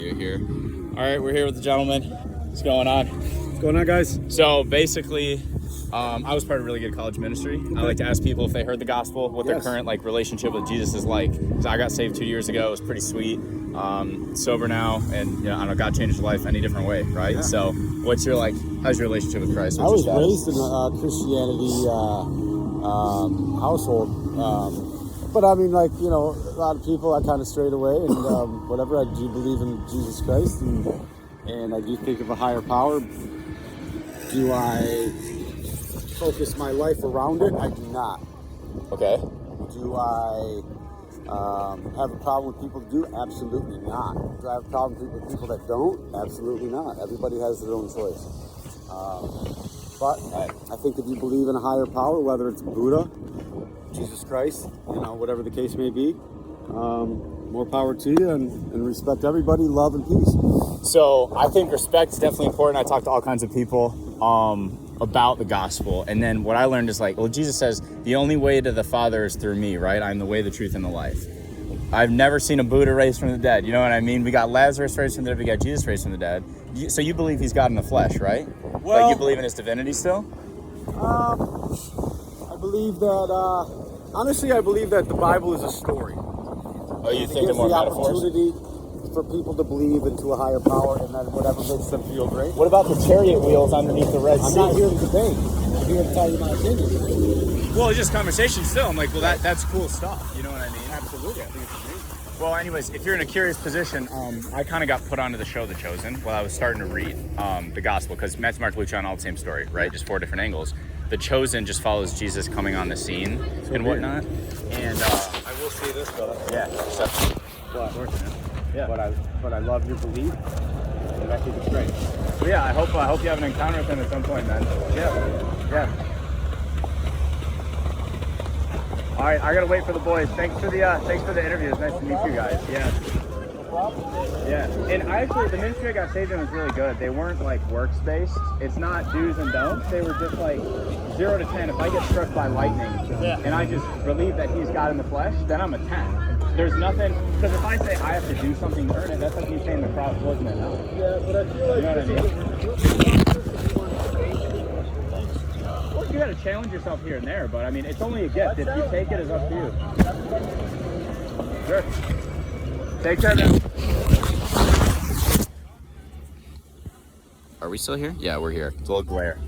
You're here. All right, we're here with the gentleman. What's going on? What's going on, guys? So basically, I was part of Really Good College Ministry. Okay. I like to ask people if they heard the gospel, what their current relationship with Jesus is like. So I got saved 2 years ago. It was pretty sweet. Sober now, and I don't know, God changed his life any different way, right? Yeah. So how's your relationship with Christ? I was raised in a Christianity household. But I mean, a lot of people, I kind of strayed away, and whatever. I do believe in Jesus Christ, and I do think of a higher power. Do I focus my life around it? I do not. Okay. Do I have a problem with people who do? Absolutely not. Do I have a problem with people that don't? Absolutely not. Everybody has their own choice. But I think if you believe in a higher power, whether it's Buddha, Jesus Christ, whatever the case may be, more power to you, and respect everybody, love and peace. So I think respect is definitely important. I talk to all kinds of people about the gospel, and then what I learned is Jesus says the only way to the Father is through me, right? I'm the way, the truth, and the life. I've never seen a Buddha raised from the dead. You know what I mean? We got Lazarus raised from the dead. We got Jesus raised from the dead. So you believe he's God in the flesh, right? Well, you believe in his divinity still? I believe that. Honestly, I believe that the Bible is a story. Oh, you think of more metaphors? Opportunity for people to believe into a higher power, and that whatever makes them feel great. What about the chariot wheels underneath the Red Sea? I'm not here to debate. I'm here to tell you my opinion. Well, it's just conversation still. I'm like, well, that's cool stuff. You know what I mean? Absolutely. I think it's amazing. Well, anyways, if you're in a curious position, I kind of got put onto the show The Chosen while I was starting to read the gospel, because Matthew, Mark, Luke, John, all the same story, right? Just 4 different angles. The Chosen just follows Jesus coming on the scene and whatnot. And I will say this, brother. Yeah, But I love your belief, and I think it's great. So yeah, I hope you have an encounter with him at some point, man. Yeah. All right, I gotta wait for the boys. Thanks for the interview. It's nice to meet you guys. Yeah. Yeah, and the ministry I got saved in was really good. They weren't works-based. It's not do's and don'ts. They were just 0 to 10. If I get struck by lightning and I just believe that he's God in the flesh, then I'm a 10. There's nothing, because if I say I have to do something to earn it, that's like me saying the cross wasn't enough. Yeah, but I feel like you know what I mean? Well, you got to challenge yourself here and there, but I mean, it's only a gift. If you take it, it's up to you. Sure. Take care, man. Are we still here? Yeah, we're here. It's a little glare.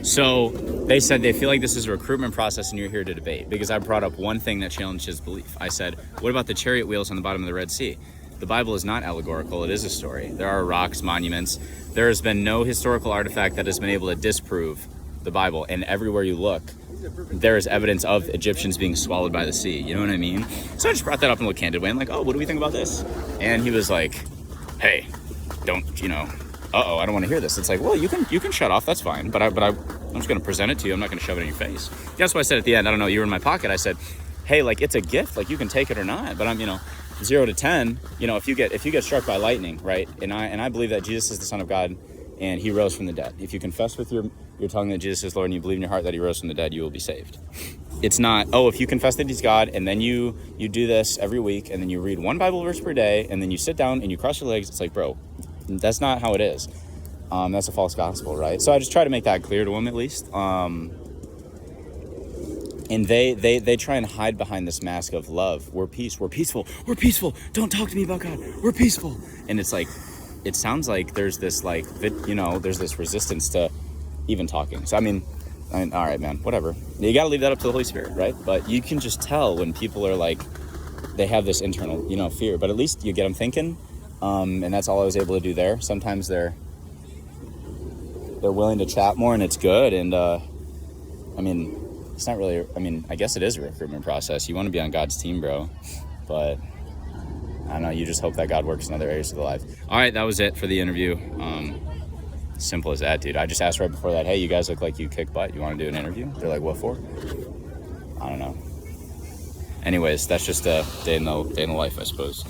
So they said they feel like this is a recruitment process and you're here to debate, because I brought up one thing that challenged his belief. I said, what about the chariot wheels on the bottom of the Red Sea? The Bible is not allegorical. It is a story. There are rocks, monuments. There has been no historical artifact that has been able to disprove the Bible. And everywhere you look, there is evidence of Egyptians being swallowed by the sea. You know what I mean? So I just brought that up in a little candid way. I'm like, oh, what do we think about this? And he was like, hey, don't, I don't want to hear this. It's like, well, you can shut off. That's fine. But I'm just going to present it to you. I'm not going to shove it in your face. That's what I said at the end. I don't know. You were in my pocket. I said, hey, it's a gift. You can take it or not. But I'm, 0 to 10, if you get struck by lightning, right? And I believe that Jesus is the Son of God and he rose from the dead. If you confess with your tongue that Jesus is Lord and you believe in your heart that he rose from the dead, you will be saved. It's not, if you confess that he's God and then you do this every week and then you read one Bible verse per day and then you sit down and you cross your legs. It's like, bro, that's not how it is. That's a false gospel, right? So I just try to make that clear to them at least. And they try and hide behind this mask of love. We're peaceful. Don't talk to me about God. We're peaceful. And it's like, it sounds like there's this there's this resistance to even talking. So I mean, all right, man, whatever. You got to leave that up to the Holy Spirit, right? But you can just tell when people are they have this internal, fear. But at least you get them thinking. And that's all I was able to do there. Sometimes they're willing to chat more, and it's good. And it's not really. I guess it is a recruitment process. You want to be on God's team, bro. But I don't know. You just hope that God works in other areas of the life. All right, that was it for the interview. Simple as that, dude. I just asked right before that, hey, you guys look like you kick butt. You want to do an interview? They're like, what for? I don't know. Anyways, that's just a day in the life, I suppose.